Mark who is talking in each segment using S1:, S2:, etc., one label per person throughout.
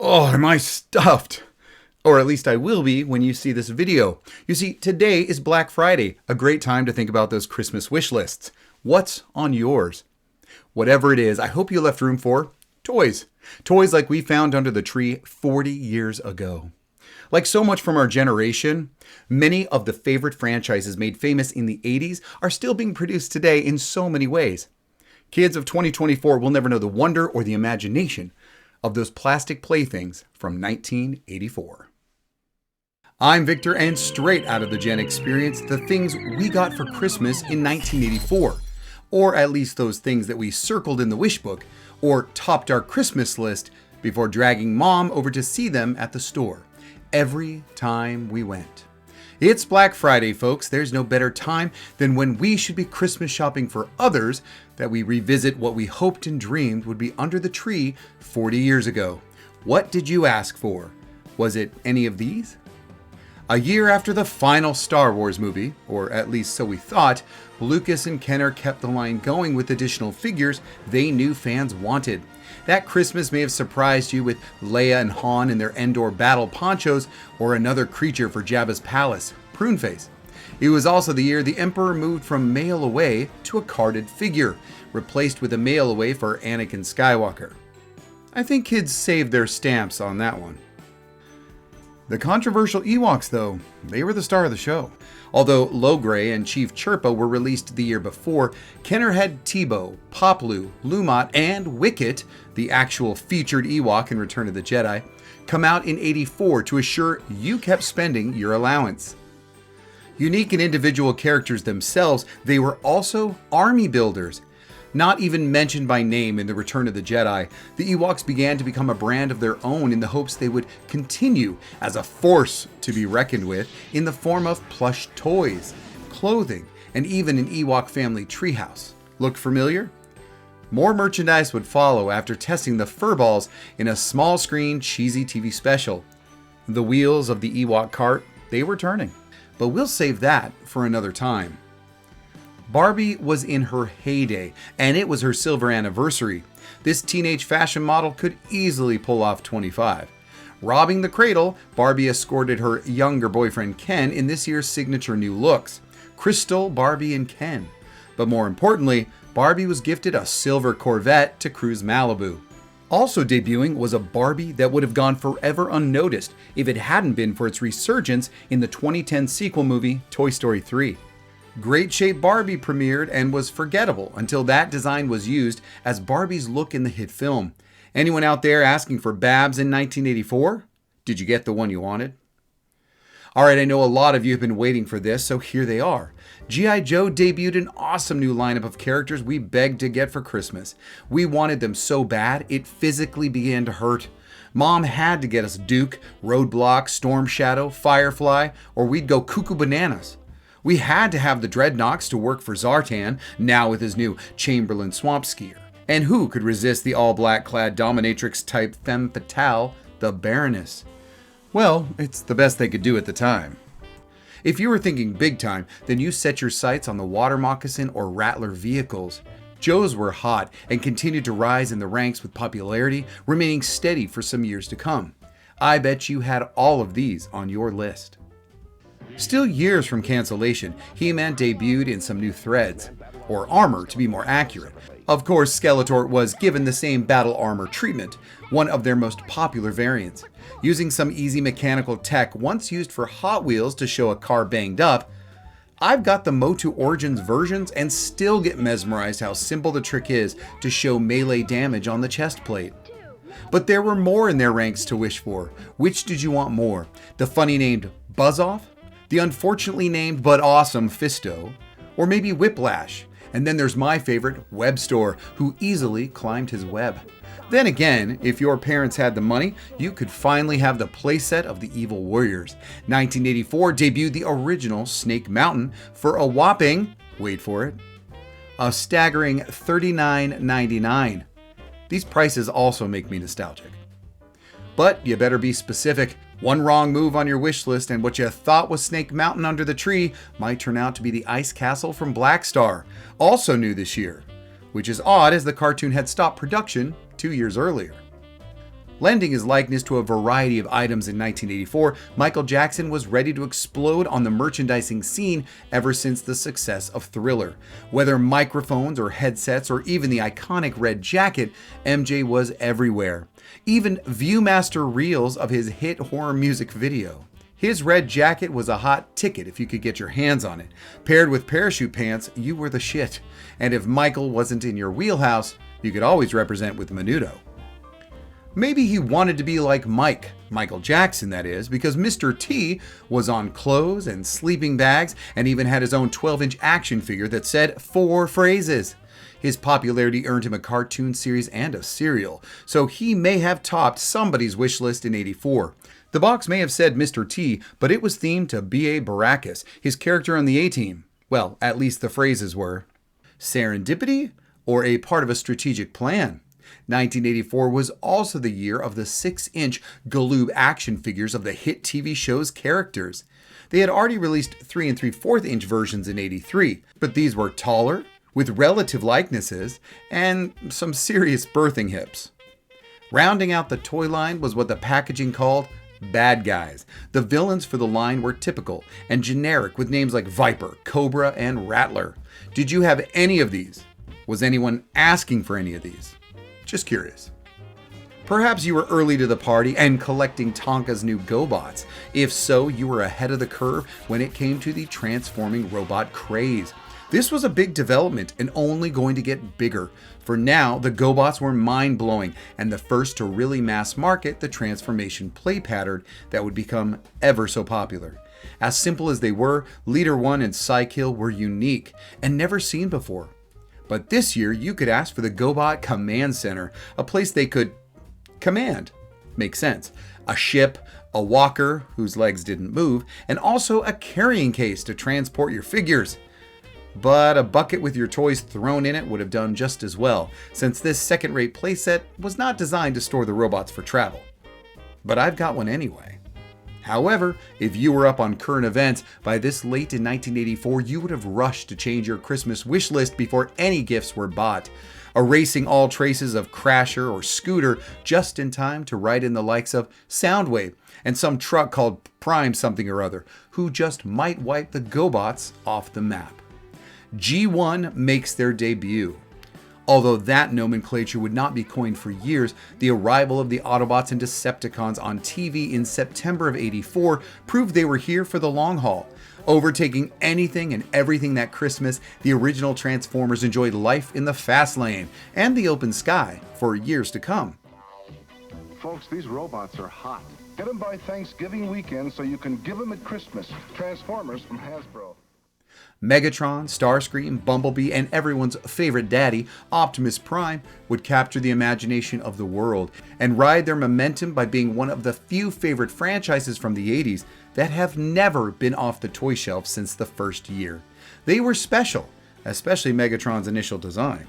S1: Oh, am I stuffed? Or at least I will be when you see this video. You see, today is Black Friday, a great time to think about those Christmas wish lists. What's on yours? Whatever it is, I hope you left room for toys. Toys like we found under the tree 40 years ago. Like so much from our generation, many of the favorite franchises made famous in the 80s are still being produced today in so many ways. Kids of 2024 will never know the wonder or the imagination of those plastic playthings from 1984. I'm Victor, and straight out of the Gen Experience, the things we got for Christmas in 1984. Or at least those things that we circled in the wish book, or topped our Christmas list before dragging Mom over to see them at the store. Every time we went. It's Black Friday, folks. There's no better time than when we should be Christmas shopping for others that we revisit what we hoped and dreamed would be under the tree 40 years ago. What did you ask for? Was it any of these? A year after the final Star Wars movie, or at least so we thought, Lucas and Kenner kept the line going with additional figures they knew fans wanted. That Christmas may have surprised you with Leia and Han in their Endor battle ponchos, or another creature for Jabba's palace, Pruneface. It was also the year the Emperor moved from mail away to a carded figure, replaced with a mail away for Anakin Skywalker. I think kids saved their stamps on that one. The controversial Ewoks, though, they were the star of the show. Although Logray and Chief Chirpa were released the year before, Kenner had Teebo, Poplu, Lumat, and Wicket, the actual featured Ewok in Return of the Jedi, come out in '84 to assure you kept spending your allowance. Unique and individual characters themselves, they were also army builders. Not even mentioned by name in The Return of the Jedi, the Ewoks began to become a brand of their own in the hopes they would continue as a force to be reckoned with in the form of plush toys, clothing, and even an Ewok family treehouse. Look familiar? More merchandise would follow after testing the furballs in a small screen cheesy TV special. The wheels of the Ewok cart, they were turning. But we'll save that for another time. Barbie was in her heyday, and it was her silver anniversary. This teenage fashion model could easily pull off 25. Robbing the cradle, Barbie escorted her younger boyfriend Ken in this year's signature new looks, Crystal, Barbie, and Ken. But more importantly, Barbie was gifted a silver Corvette to cruise Malibu. Also debuting was a Barbie that would have gone forever unnoticed if it hadn't been for its resurgence in the 2010 sequel movie Toy Story 3. Great Shape Barbie premiered and was forgettable until that design was used as Barbie's look in the hit film. Anyone out there asking for Babs in 1984? Did you get the one you wanted? Alright, I know a lot of you have been waiting for this, so here they are. G.I. Joe debuted an awesome new lineup of characters we begged to get for Christmas. We wanted them so bad, it physically began to hurt. Mom had to get us Duke, Roadblock, Storm Shadow, Firefly, or we'd go cuckoo bananas. We had to have the Dreadnoks to work for Zartan, now with his new Chamberlain Swamp Skier. And who could resist the all-black clad dominatrix-type femme fatale, the Baroness? Well, it's the best they could do at the time. If you were thinking big time, then you set your sights on the Water Moccasin or Rattler vehicles. Joes were hot and continued to rise in the ranks with popularity, remaining steady for some years to come. I bet you had all of these on your list. Still years from cancellation, He-Man debuted in some new threads, or armor to be more accurate. Of course, Skeletor was given the same battle armor treatment, one of their most popular variants. Using some easy mechanical tech once used for Hot Wheels to show a car banged up, I've got the MOTU Origins versions and still get mesmerized how simple the trick is to show melee damage on the chest plate. But there were more in their ranks to wish for. Which did you want more? The funny named Buzz-Off? The unfortunately named but awesome Fisto, or maybe Whiplash, and then there's my favorite, Webstore, who easily climbed his web. Then again, if your parents had the money, you could finally have the playset of the Evil Warriors. 1984 debuted the original Snake Mountain for a whopping, wait for it, a staggering $39.99. These prices also make me nostalgic. But you better be specific. One wrong move on your wish list and what you thought was Snake Mountain under the tree might turn out to be the Ice Castle from Black Star, also new this year, which is odd as the cartoon had stopped production 2 years earlier. Lending his likeness to a variety of items in 1984, Michael Jackson was ready to explode on the merchandising scene ever since the success of Thriller. Whether microphones or headsets or even the iconic red jacket, MJ was everywhere. Even Viewmaster reels of his hit horror music video. His red jacket was a hot ticket if you could get your hands on it. Paired with parachute pants, you were the shit. And if Michael wasn't in your wheelhouse, you could always represent with Menudo. Maybe he wanted to be like Michael Jackson that is, because Mr. T was on clothes and sleeping bags and even had his own 12-inch action figure that said 4 phrases. His popularity earned him a cartoon series and a cereal, so he may have topped somebody's wish list in '84. The box may have said Mr. T, but it was themed to B.A. Baracus, his character on the A-Team. Well, at least the phrases were. Serendipity or a part of a strategic plan? 1984 was also the year of the 6-inch Galoob action figures of the hit TV show's characters. They had already released 3 3/4-inch versions in '83, but these were taller, with relative likenesses, and some serious birthing hips. Rounding out the toy line was what the packaging called bad guys. The villains for the line were typical and generic with names like Viper, Cobra, and Rattler. Did you have any of these? Was anyone asking for any of these? Just curious. Perhaps you were early to the party and collecting Tonka's new GoBots. If so, you were ahead of the curve when it came to the transforming robot craze. This was a big development and only going to get bigger. For now, the GoBots were mind-blowing and the first to really mass market the transformation play pattern that would become ever so popular. As simple as they were, Leader 1 and Psykill were unique and never seen before. But this year, you could ask for the GoBot Command Center, a place they could command. Makes sense. A ship, a walker whose legs didn't move, and also a carrying case to transport your figures. But a bucket with your toys thrown in it would have done just as well, since this second-rate playset was not designed to store the robots for travel. But I've got one anyway. However, if you were up on current events, by this late in 1984, you would have rushed to change your Christmas wish list before any gifts were bought, erasing all traces of Crasher or Scooter just in time to write in the likes of Soundwave and some truck called Prime something or other, who just might wipe the GoBots off the map. G1 makes their debut. Although that nomenclature would not be coined for years, the arrival of the Autobots and Decepticons on TV in September of '84 proved they were here for the long haul. Overtaking anything and everything that Christmas, the original Transformers enjoyed life in the fast lane and the open sky for years to come.
S2: Folks, these robots are hot. Get them by Thanksgiving weekend so you can give them at Christmas. Transformers from Hasbro.
S1: Megatron, Starscream, Bumblebee, and everyone's favorite daddy, Optimus Prime, would capture the imagination of the world and ride their momentum by being one of the few favorite franchises from the 80s that have never been off the toy shelf since the first year. They were special, especially Megatron's initial design.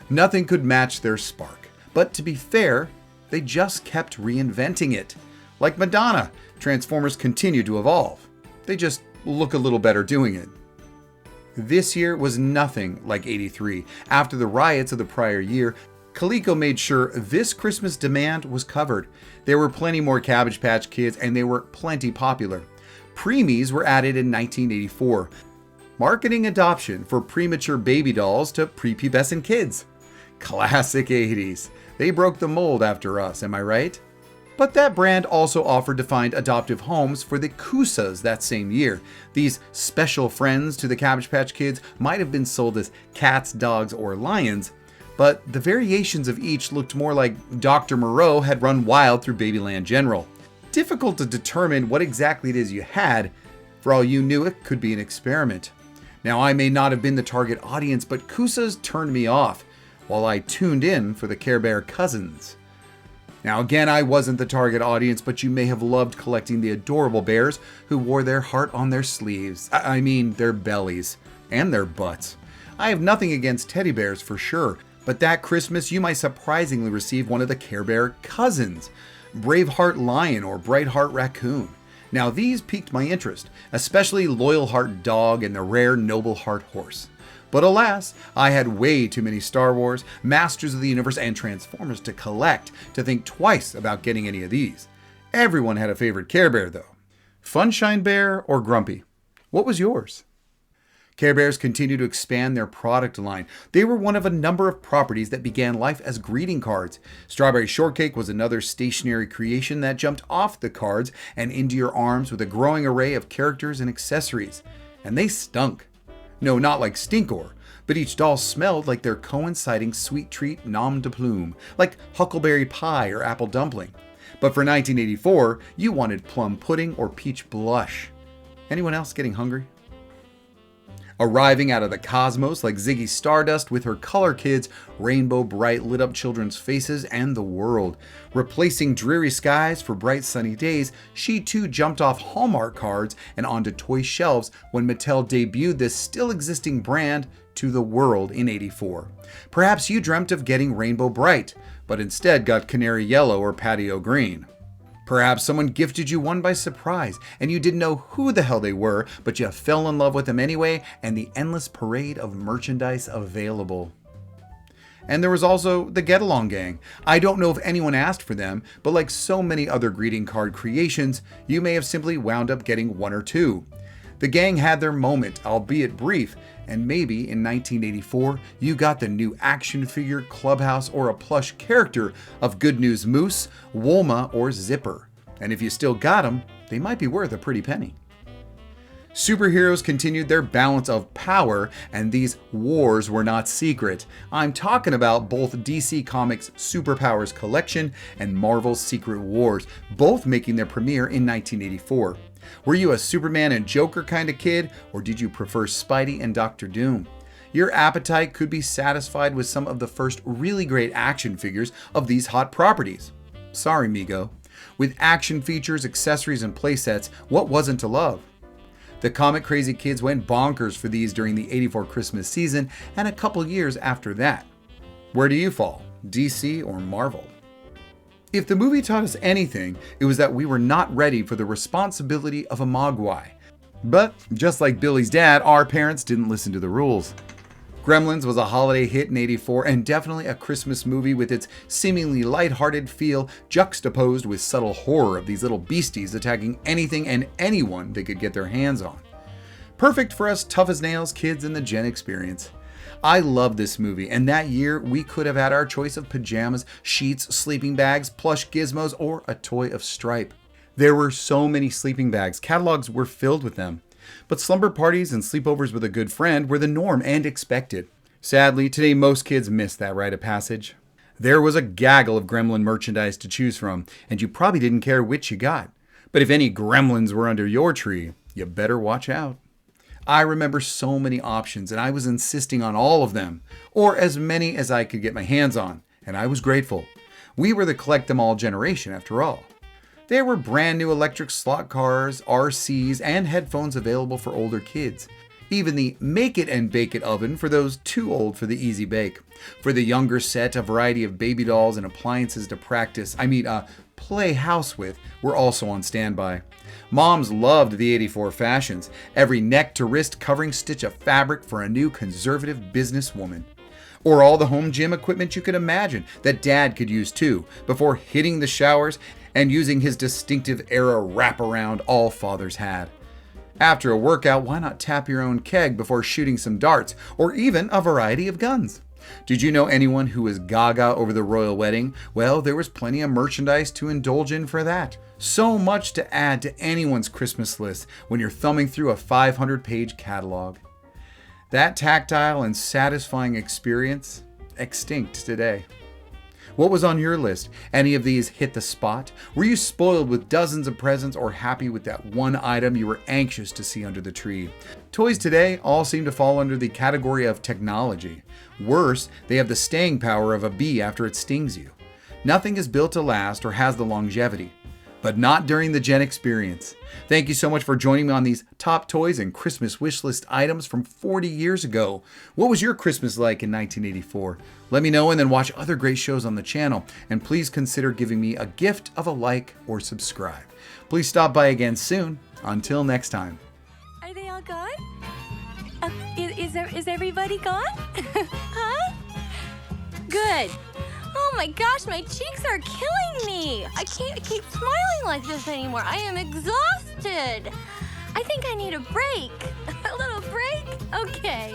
S1: Nothing could match their spark, but to be fair, they just kept reinventing it. Like Madonna, Transformers continue to evolve. They just look a little better doing it. This year was nothing like '83. After the riots of the prior year, Coleco made sure this Christmas demand was covered. There were plenty more Cabbage Patch Kids and they were plenty popular. Preemies were added in 1984. Marketing adoption for premature baby dolls to prepubescent kids. Classic 80s. They broke the mold after us, am I right? But that brand also offered to find adoptive homes for the Koosas that same year. These special friends to the Cabbage Patch Kids might have been sold as cats, dogs, or lions, but the variations of each looked more like Dr. Moreau had run wild through Babyland General. Difficult to determine what exactly it is you had. For all you knew, it could be an experiment. Now, I may not have been the target audience, but Koosas turned me off, while I tuned in for the Care Bear cousins. Now again, I wasn't the target audience, but you may have loved collecting the adorable bears who wore their heart on their sleeves. I mean, their bellies. And their butts. I have nothing against teddy bears for sure, but that Christmas you might surprisingly receive one of the Care Bear cousins. Braveheart Lion or Brightheart Raccoon. Now these piqued my interest, especially Loyal Heart Dog and the rare Noble Heart Horse. But alas, I had way too many Star Wars, Masters of the Universe, and Transformers to collect to think twice about getting any of these. Everyone had a favorite Care Bear though. Funshine Bear or Grumpy? What was yours? Care Bears continue to expand their product line. They were one of a number of properties that began life as greeting cards. Strawberry Shortcake was another stationary creation that jumped off the cards and into your arms with a growing array of characters and accessories. And they stunk. No, not like Stinkor, but each doll smelled like their coinciding sweet treat nom de plume, like Huckleberry Pie or Apple Dumpling. But for 1984, you wanted Plum Pudding or Peach Blush. Anyone else getting hungry? Arriving out of the cosmos like Ziggy Stardust with her color kids, Rainbow Brite lit up children's faces and the world. Replacing dreary skies for bright sunny days, she too jumped off Hallmark cards and onto toy shelves when Mattel debuted this still existing brand to the world in '84. Perhaps you dreamt of getting Rainbow Brite, but instead got Canary Yellow or Patio Green. Perhaps someone gifted you one by surprise and you didn't know who the hell they were, but you fell in love with them anyway, and the endless parade of merchandise available. And there was also the Get Along Gang. I don't know if anyone asked for them, but like so many other greeting card creations, you may have simply wound up getting one or two. The gang had their moment, albeit brief, and maybe in 1984 you got the new action figure, clubhouse, or a plush character of Good News Moose, Wolma, or Zipper. And if you still got them, they might be worth a pretty penny. Superheroes continued their balance of power, and these wars were not secret. I'm talking about both DC Comics' Superpowers collection and Marvel's Secret Wars, both making their premiere in 1984. Were you a Superman and Joker kind of kid, or did you prefer Spidey and Doctor Doom? Your appetite could be satisfied with some of the first really great action figures of these hot properties. Sorry, Migo. With action features, accessories, and playsets, what wasn't to love? The comic crazy kids went bonkers for these during the '84 Christmas season and a couple years after that. Where do you fall, DC or Marvel? If the movie taught us anything, it was that we were not ready for the responsibility of a mogwai. But just like Billy's dad, our parents didn't listen to the rules. Gremlins was a holiday hit in '84 and definitely a Christmas movie with its seemingly lighthearted feel juxtaposed with subtle horror of these little beasties attacking anything and anyone they could get their hands on. Perfect for us tough-as-nails kids in the Gen experience. I love this movie, and that year we could have had our choice of pajamas, sheets, sleeping bags, plush gizmos, or a toy of Stripe. There were so many sleeping bags, catalogs were filled with them. But slumber parties and sleepovers with a good friend were the norm and expected. Sadly, today most kids miss that rite of passage. There was a gaggle of Gremlin merchandise to choose from, and you probably didn't care which you got. But if any Gremlins were under your tree, you better watch out. I remember so many options, and I was insisting on all of them, or as many as I could get my hands on, and I was grateful. We were the collect them all generation after all. There were brand new electric slot cars, RCs, and headphones available for older kids. Even the make it and bake it oven for those too old for the easy bake. For the younger set, a variety of baby dolls and appliances to play house with were also on standby. Moms loved the '84 fashions, every neck to wrist covering stitch of fabric for a new conservative businesswoman. Or all the home gym equipment you could imagine that Dad could use too, before hitting the showers and using his distinctive era wraparound all fathers had. After a workout, why not tap your own keg before shooting some darts, or even a variety of guns? Did you know anyone who was gaga over the royal wedding? Well, there was plenty of merchandise to indulge in for that. So much to add to anyone's Christmas list when you're thumbing through a 500-page catalog. That tactile and satisfying experience, extinct today. What was on your list? Any of these hit the spot? Were you spoiled with dozens of presents or happy with that one item you were anxious to see under the tree? Toys today all seem to fall under the category of technology. Worse, they have the staying power of a bee after it stings you. Nothing is built to last or has the longevity, but not during the Gen experience. Thank you so much for joining me on these top toys and Christmas wishlist items from 40 years ago. What was your Christmas like in 1984? Let me know and then watch other great shows on the channel. And please consider giving me a gift of a like or subscribe. Please stop by again soon. Until next time.
S3: Are they all gone? Is everybody gone? Huh? Good. Oh my gosh, my cheeks are killing me. I can't keep smiling like this anymore. I am exhausted. I think I need a break. A little break? Okay.